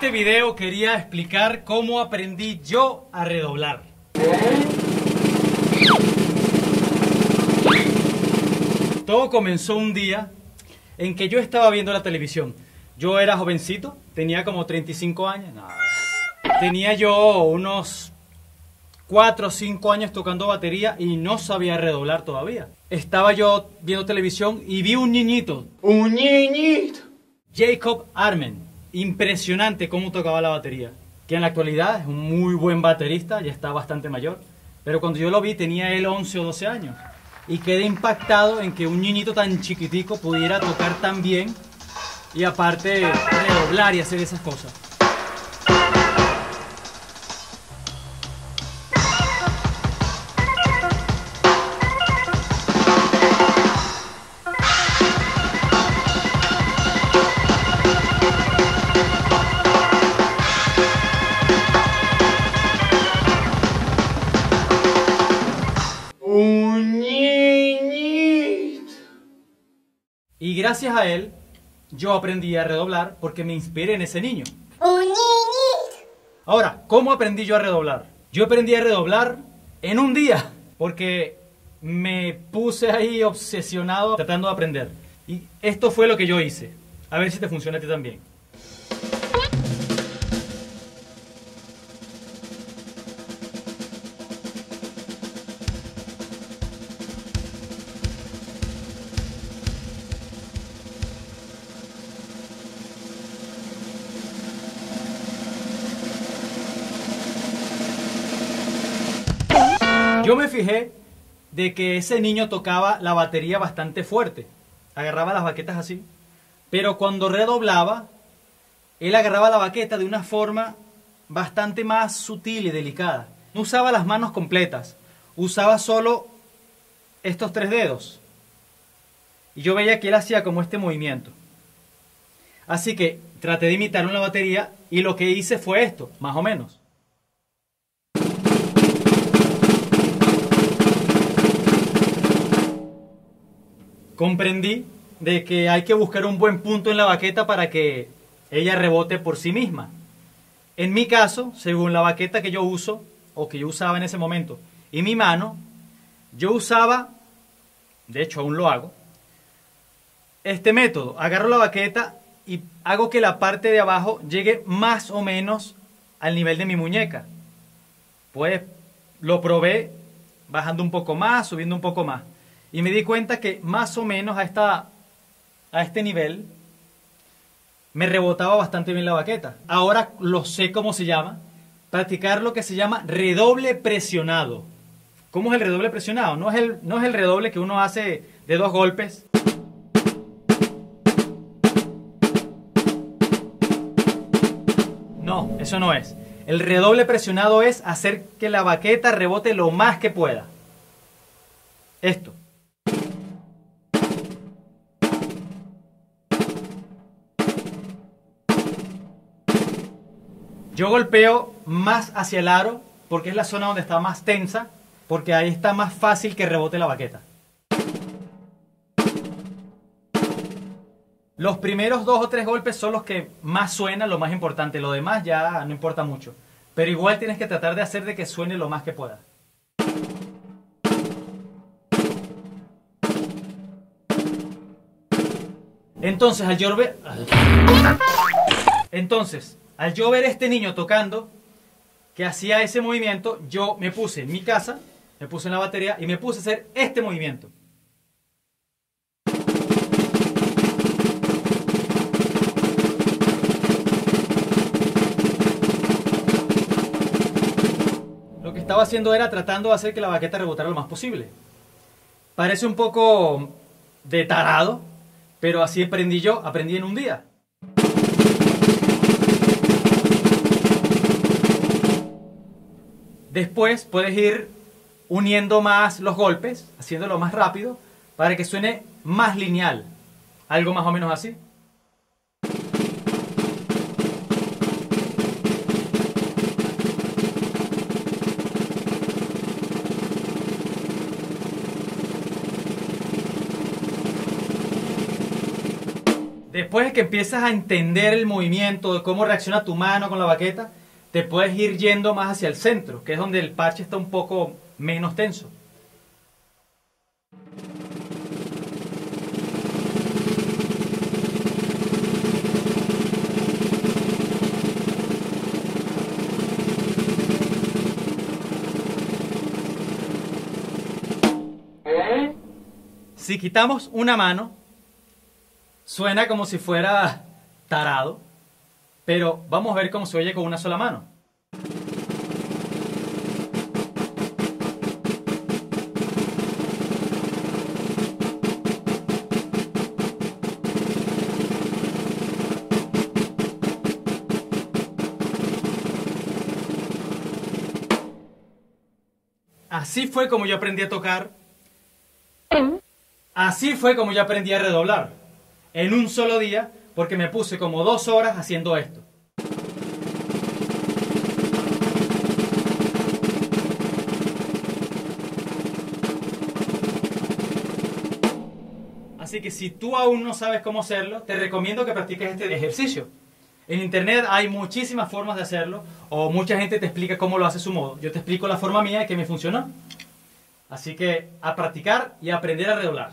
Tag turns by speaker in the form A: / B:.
A: este video quería explicar cómo aprendí yo a redoblar. Todo comenzó un día en que yo estaba viendo la televisión. Yo era jovencito, tenía como 35 años. No, tenía yo unos 4 o 5 años tocando batería y no sabía redoblar todavía. Estaba yo viendo televisión y vi un niñito. ¡Un niñito! Jacob Armen. Impresionante cómo tocaba la batería. Que en la actualidad es un muy buen baterista, ya está bastante mayor. Pero cuando yo lo vi tenía él 11 o 12 años. Y quedé impactado en que un niñito tan chiquitico pudiera tocar tan bien y aparte redoblar y hacer esas cosas. Y gracias a él, yo aprendí a redoblar porque me inspiré en ese niño. Ahora, ¿cómo aprendí yo a redoblar? Yo aprendí a redoblar en un día, porque me puse ahí obsesionado tratando de aprender. Y esto fue lo que yo hice. A ver si te funciona a ti también. Yo me fijé de que ese niño tocaba la batería bastante fuerte. Agarraba las baquetas así. Pero cuando redoblaba, él agarraba la baqueta de una forma bastante más sutil y delicada. No usaba las manos completas. Usaba solo estos 3 dedos. Y yo veía que él hacía como este movimiento. Así que traté de imitarlo en la batería y lo que hice fue esto, más o menos. Comprendí de que hay que buscar un buen punto en la baqueta para que ella rebote por sí misma. En mi caso, según la baqueta que yo uso, o que yo usaba en ese momento, y mi mano, yo usaba, de hecho aún lo hago, este método. Agarro la baqueta y hago que la parte de abajo llegue más o menos al nivel de mi muñeca. Pues lo probé bajando un poco más, subiendo un poco más. Y me di cuenta que más o menos a este nivel me rebotaba bastante bien la baqueta. Ahora lo sé cómo se llama. Practicar lo que se llama redoble presionado. ¿Cómo es el redoble presionado? No es el redoble que uno hace de 2 golpes. No, eso no es. El redoble presionado es hacer que la baqueta rebote lo más que pueda. Esto. Yo golpeo más hacia el aro porque es la zona donde está más tensa, porque ahí está más fácil que rebote la baqueta. Los primeros 2 o 3 golpes son los que más suenan, lo más importante. Lo demás ya no importa mucho. Pero igual tienes que tratar de hacer de que suene lo más que pueda. Entonces, al yo ver este niño tocando, que hacía ese movimiento, yo me puse en mi casa, me puse en la batería y me puse a hacer este movimiento. Lo que estaba haciendo era tratando de hacer que la baqueta rebotara lo más posible. Parece un poco de tarado, pero así aprendí yo, aprendí en un día. Después puedes ir uniendo más los golpes, haciéndolo más rápido, para que suene más lineal. Algo más o menos así. Después de que empiezas a entender el movimiento, de cómo reacciona tu mano con la baqueta, te puedes ir yendo más hacia el centro, que es donde el parche está un poco menos tenso. Si quitamos una mano, suena como si fuera tarado, pero vamos a ver cómo se oye con una sola mano. Así fue como yo aprendí a tocar. Así fue como yo aprendí a redoblar. En un solo día, porque me puse como 2 horas haciendo esto. Así que si tú aún no sabes cómo hacerlo, te recomiendo que practiques este ejercicio. En internet hay muchísimas formas de hacerlo, o mucha gente te explica cómo lo hace a su modo. Yo te explico la forma mía que me funcionó. Así que a practicar y a aprender a redoblar.